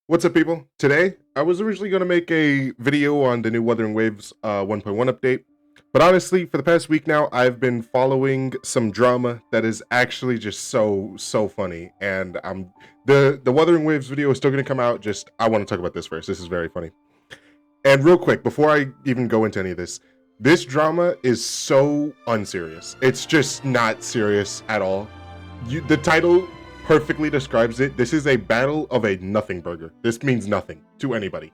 What's up, people? Today, I was originally going to make a video on the new Wuthering Waves 1.1 update, but honestly, for the past week now, I've been following some drama that is actually just so funny, and the Wuthering Waves video is still going to come out. Just I want to talk about this first. This is very funny. And real quick, before I even go into any of this drama is so unserious. It's just not serious at all. The title perfectly describes it. This is a battle of a nothing burger. This means nothing to anybody.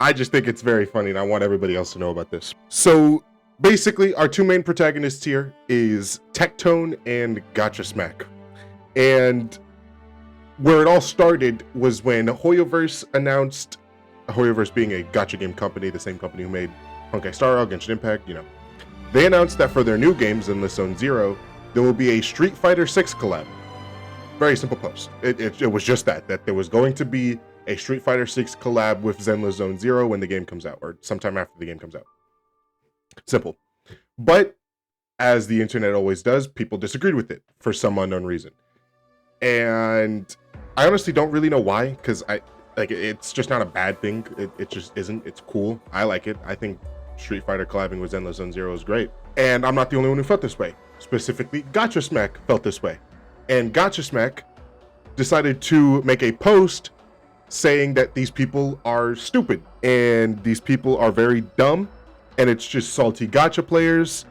I just think it's very funny, and I want everybody else to know about this. So basically, our two main protagonists here is Tectone and Gacha Smack. And where it all started was when Hoyoverse announced, Hoyoverse being a gacha game company, the same company who made Honkai Star Rail, Genshin Impact, they announced that for their new games in the Zone Zero, there will be a Street Fighter 6 collab. Very simple post. It was just that there was going to be a Street Fighter 6 collab with Zenless Zone Zero when the game comes out, or sometime after the game comes out. Simple. But as the internet always does, people disagreed with it for some unknown reason. And I honestly don't really know why, because it's just not a bad thing. It just isn't. It's cool. I like it. I think Street Fighter collabing with Zenless Zone Zero is great. And I'm not the only one who felt this way. Specifically, Gacha Smack felt this way. And Gacha Smack decided to make a post saying that these people are stupid and these people are very dumb, and it's just salty gacha players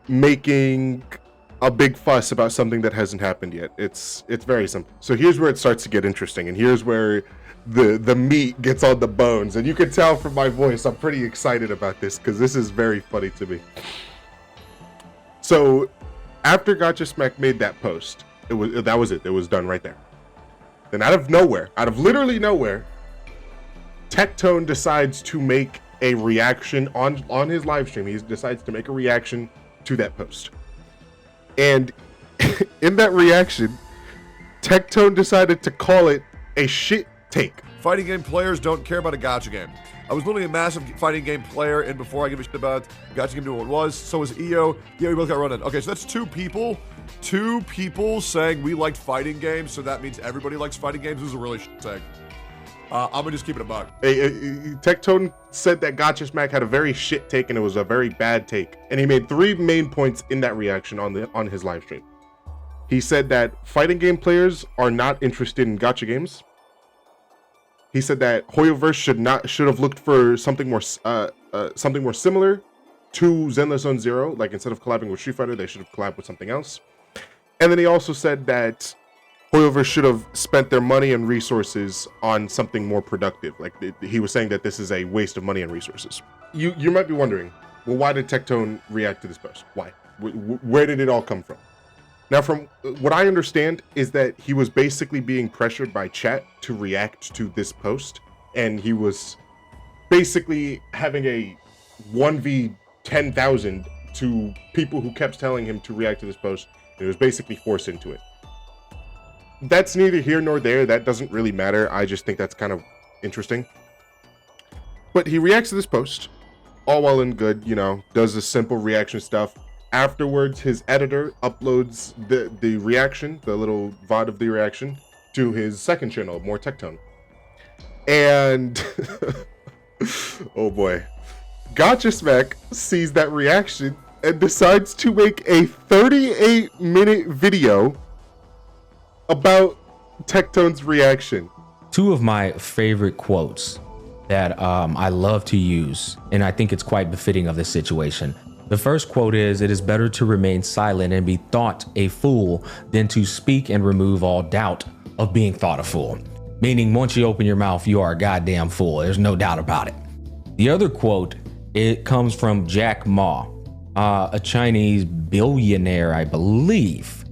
making a big fuss about something that hasn't happened yet. It's very simple. So here's where it starts to get interesting, and here's where the meat gets on the bones. And you can tell from my voice, I'm pretty excited about this because this is very funny to me. So after Gacha Smack made that post, that was it. It was done right there. Then out of nowhere, out of literally nowhere, Tectone decides to make a reaction on his live stream. He decides to make a reaction to that post. And in that reaction, Tectone decided to call it a shit take. Fighting game players don't care about a gacha game. I was literally a massive fighting game player, and before I give a shit about gacha game doing what it was, so was EO. Yeah, we both got run in. Okay, so that's two people saying we liked fighting games, so that means everybody likes fighting games. This is a really shit take. I'm gonna just keep it a buck. Tectone said that Gacha Smack had a very shit take, and it was a very bad take. And he made three main points in that reaction on his live stream. He said that fighting game players are not interested in gacha games. He said that Hoyoverse should have looked for something more similar to Zenless Zone Zero. Like, instead of collabing with Street Fighter, they should have collabed with something else. And then he also said that Hoyoverse should have spent their money and resources on something more productive. Like, he was saying that this is a waste of money and resources. You might be wondering, well, why did Tectone react to this post? Why? Where did it all come from? Now, from what I understand is that he was basically being pressured by chat to react to this post, and he was basically having a 1v10,000 to people who kept telling him to react to this post, and he was basically forced into it. That's neither here nor there. That doesn't really matter. I just think that's kind of interesting. But he reacts to this post, all well and good, does the simple reaction stuff. Afterwards, his editor uploads the reaction, the little VOD of the reaction, to his second channel, More Tectone. And oh boy, Gacha Smack sees that reaction and decides to make a 38-minute video about Tectone's reaction. Two of my favorite quotes that I love to use, and I think it's quite befitting of this situation. The first quote is, "It is better to remain silent and be thought a fool than to speak and remove all doubt of being thought a fool." Meaning, once you open your mouth, you are a goddamn fool. There's no doubt about it. The other quote, it comes from Jack Ma, a Chinese billionaire, I believe.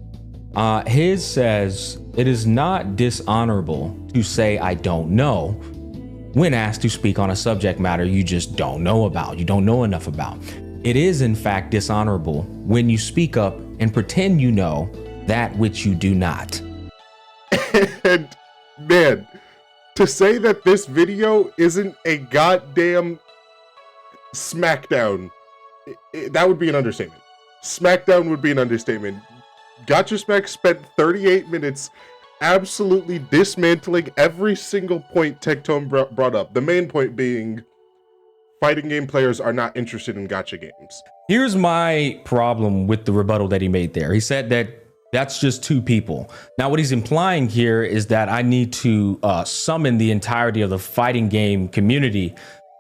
His says, "It is not dishonorable to say I don't know when asked to speak on a subject matter you just don't know about, you don't know enough about. It is, in fact, dishonorable when you speak up and pretend you know that which you do not." And man, to say that this video isn't a goddamn smackdown, that would be an understatement. Smackdown would be an understatement. Gacha Smack spent 38 minutes absolutely dismantling every single point Tectone brought up. The main point being fighting game players are not interested in gacha games. Here's my problem with the rebuttal that he made there. He said that that's just two people. Now, what he's implying here is that I need to summon the entirety of the fighting game community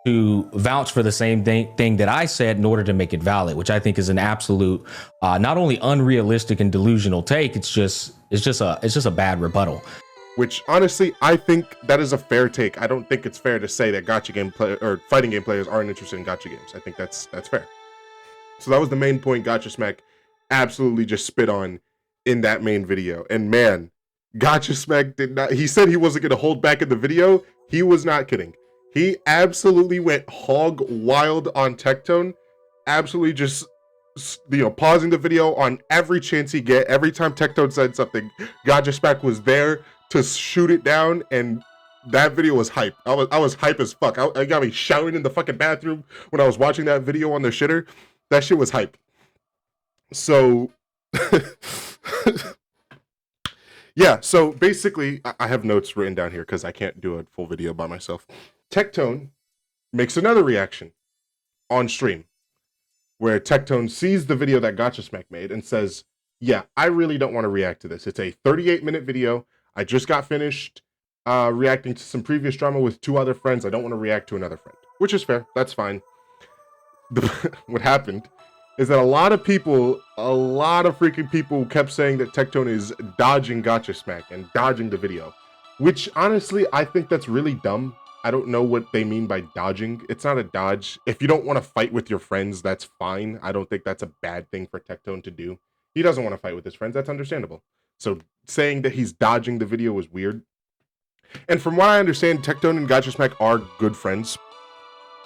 to vouch for the same thing that I said in order to make it valid, which I think is an absolute, not only unrealistic and delusional take, it's just a bad rebuttal. Which honestly, I think that is a fair take. I don't think it's fair to say that gacha game or fighting game players aren't interested in gacha games. I think that's fair. So that was the main point Gacha Smack absolutely just spit on in that main video. And man, Gacha Smack did not, he said he wasn't going to hold back in the video. He was not kidding. He absolutely went hog wild on Tectone, absolutely just, you know, pausing the video on every chance he get. Every time Tectone said something, Gacha Smack was there to shoot it down, and that video was hype. I was hype as fuck. I got me shouting in the fucking bathroom when I was watching that video on the shitter. That shit was hype. So yeah, so basically I have notes written down here because I can't do a full video by myself. Tectone makes another reaction on stream where Tectone sees the video that Gacha Smack made and says, yeah, I really don't want to react to this. It's a 38-minute video. I just got finished reacting to some previous drama with 2 other friends. I don't want to react to another friend, which is fair. That's fine. What happened is that a lot of freaking people kept saying that Tectone is dodging Gacha Smack and dodging the video, which honestly, I think that's really dumb. I don't know what they mean by dodging. It's not a dodge. If you don't want to fight with your friends, that's fine. I don't think that's a bad thing for Tectone to do. He doesn't want to fight with his friends. That's understandable. So saying that he's dodging the video was weird. And from what I understand, Tectone and Gacha Smack are good friends,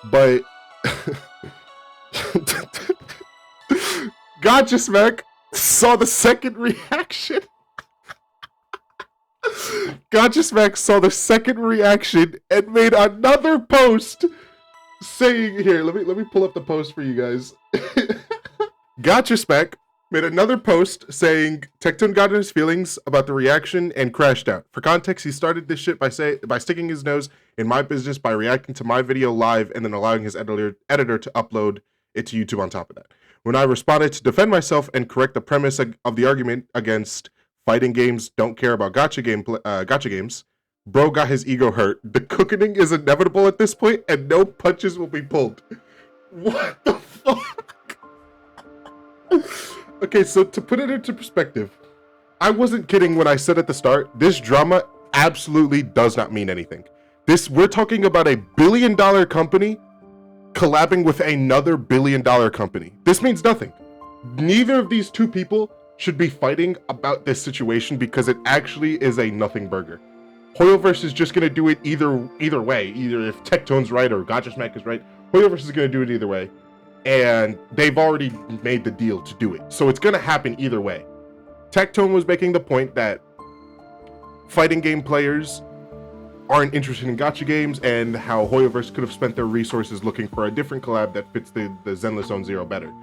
but Gacha Smack saw the second reaction. Gacha Smack saw the second reaction and made another post saying, here, let me pull up the post for you guys. Gacha Smack made another post saying Tectone got in his feelings about the reaction and crashed out. For context, he started this shit by sticking his nose in my business by reacting to my video live and then allowing his editor to upload it to YouTube on top of that. When I responded to defend myself and correct the premise of the argument against fighting games don't care about gacha games, bro got his ego hurt. The cooking is inevitable at this point and no punches will be pulled. What the fuck? Okay, so to put it into perspective, I wasn't kidding when I said at the start, this drama absolutely does not mean anything. We're talking about a billion-dollar company collabing with another billion-dollar company. This means nothing. Neither of these two people should be fighting about this situation because it actually is a nothing burger. Hoyoverse is just going to do it either way. Either if Tectone's right or Gacha Smack is right, Hoyoverse is going to do it either way. And they've already made the deal to do it. So it's going to happen either way. Tectone was making the point that fighting game players aren't interested in gacha games and how Hoyoverse could have spent their resources looking for a different collab that fits the Zenless Zone Zero better.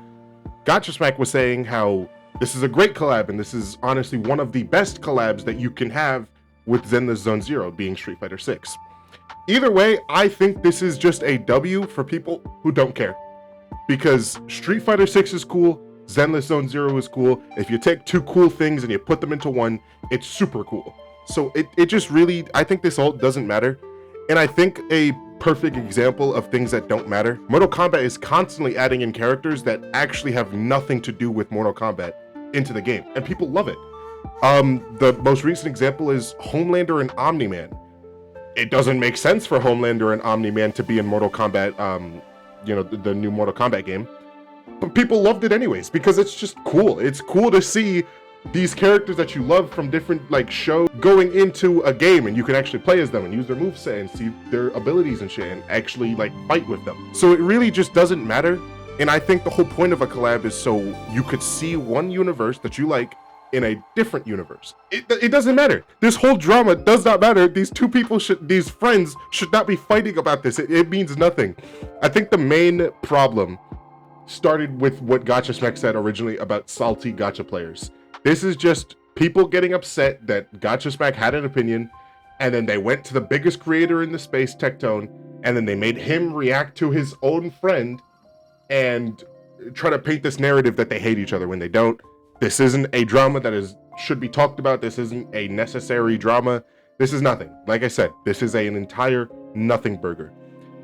Gacha Smack was saying how this is a great collab and this is honestly one of the best collabs that you can have with Zenless Zone Zero being Street Fighter 6. Either way, I think this is just a W for people who don't care. Because Street Fighter 6 is cool, Zenless Zone Zero is cool. If you take two cool things and you put them into one, it's super cool. So it just really, I think this all doesn't matter. And I think a perfect example of things that don't matter, Mortal Kombat is constantly adding in characters that actually have nothing to do with Mortal Kombat into the game, and people love it. The most recent example is Homelander and Omni-Man. It doesn't make sense for Homelander and Omni-Man to be in Mortal Kombat, the new Mortal Kombat game. But people loved it anyways, because it's just cool. It's cool to see these characters that you love from different shows going into a game, and you can actually play as them and use their moveset and see their abilities and shit and actually fight with them. So it really just doesn't matter. And I think the whole point of a collab is so you could see one universe that you like in a different universe. It doesn't matter. This whole drama does not matter. These two people these friends should not be fighting about this. It means nothing. I think the main problem started with what Gacha Smack said originally about salty gacha players. This is just people getting upset that GACHASMACK had an opinion, and then they went to the biggest creator in the space, Tectone, and then they made him react to his own friend and try to paint this narrative that they hate each other when they don't. This isn't a drama that should be talked about. This isn't a necessary drama. This is nothing. Like I said, this is an entire nothing burger.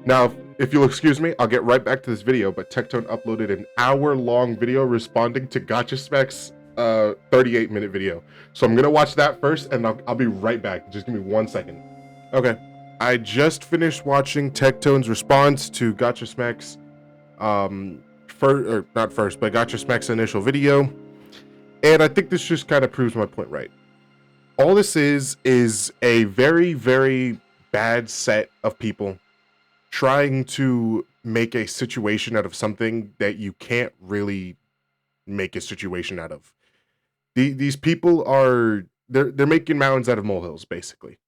Now, if you'll excuse me, I'll get right back to this video, but Tectone uploaded an hour-long video responding to GACHASMACK's 38-minute video. So I'm gonna watch that first, and I'll be right back. Just give me 1 second. Okay, I just finished watching Tectone's response to GACHASMACK's GACHASMACK's initial video, and I think this just kind of proves my point right. All this is a very, very bad set of people trying to make a situation out of something that you can't really make a situation out of. These people are they're making mountains out of molehills, basically,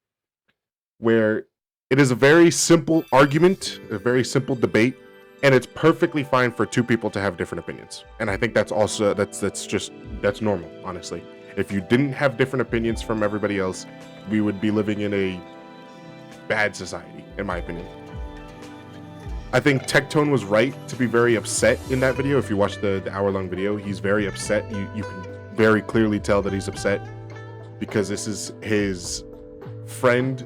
where it is a very simple argument, a very simple debate, and it's perfectly fine for two people to have different opinions. And I think that's also that's normal, honestly. If you didn't have different opinions from everybody else, we would be living in a bad society, in my opinion. I think Tectone was right to be very upset in that video. If you watch the hour-long video, he's very upset. You can very clearly tell that he's upset because this is his friend.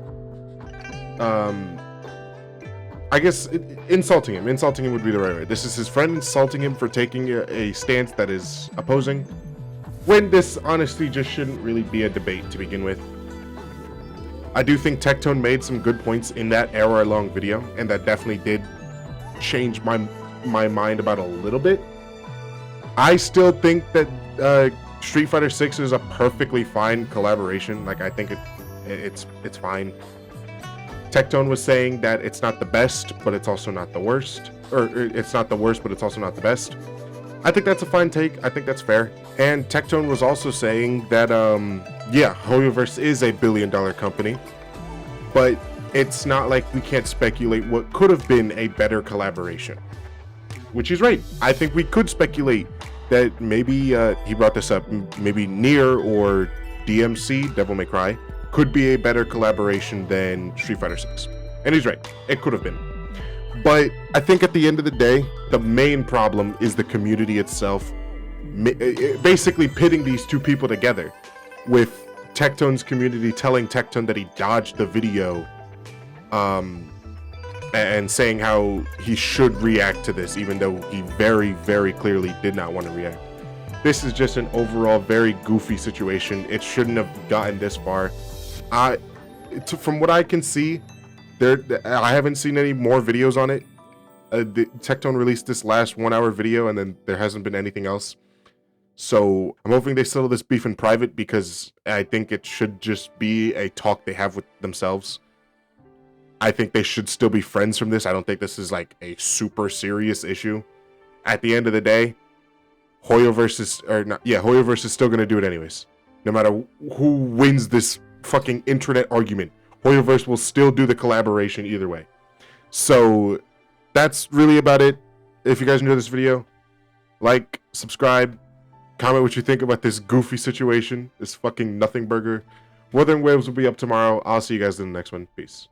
I guess insulting him would be the right way. This is his friend insulting him for taking a stance that is opposing, when this honestly just shouldn't really be a debate to begin with. I do think Tectone made some good points in that hour-long video, and that definitely did change my mind about a little bit. I still think that Street Fighter 6 is a perfectly fine collaboration. Like, I think it's fine. Tectone was saying that it's not the best, but it's also not the worst. Or it's not the worst, but it's also not the best. I think that's a fine take. I think that's fair. And Tectone was also saying that, yeah, Hoyoverse is a billion-dollar company, but it's not like we can't speculate what could have been a better collaboration. Which is right. I think we could speculate that maybe, he brought this up, maybe Nier or DMC, Devil May Cry, could be a better collaboration than Street Fighter 6. And he's right. It could have been. But I think at the end of the day, the main problem is the community itself, basically pitting these two people together, with Tectone's community telling Tectone that he dodged the video, and saying how he should react to this, even though he very, very clearly did not want to react. This is just an overall very goofy situation. It shouldn't have gotten this far. From what I can see, I haven't seen any more videos on it. Tectone released this last 1 hour video, and then there hasn't been anything else. So I'm hoping they settle this beef in private, because I think it should just be a talk they have with themselves. I think they should still be friends from this. I don't think this is like a super serious issue. At the end of the day, Hoyoverse is still gonna do it anyways. No matter who wins this fucking internet argument, Hoyoverse will still do the collaboration either way. So that's really about it. If you guys enjoyed this video, like, subscribe, comment what you think about this goofy situation, this fucking nothing burger. Wuthering Waves will be up tomorrow. I'll see you guys in the next one. Peace.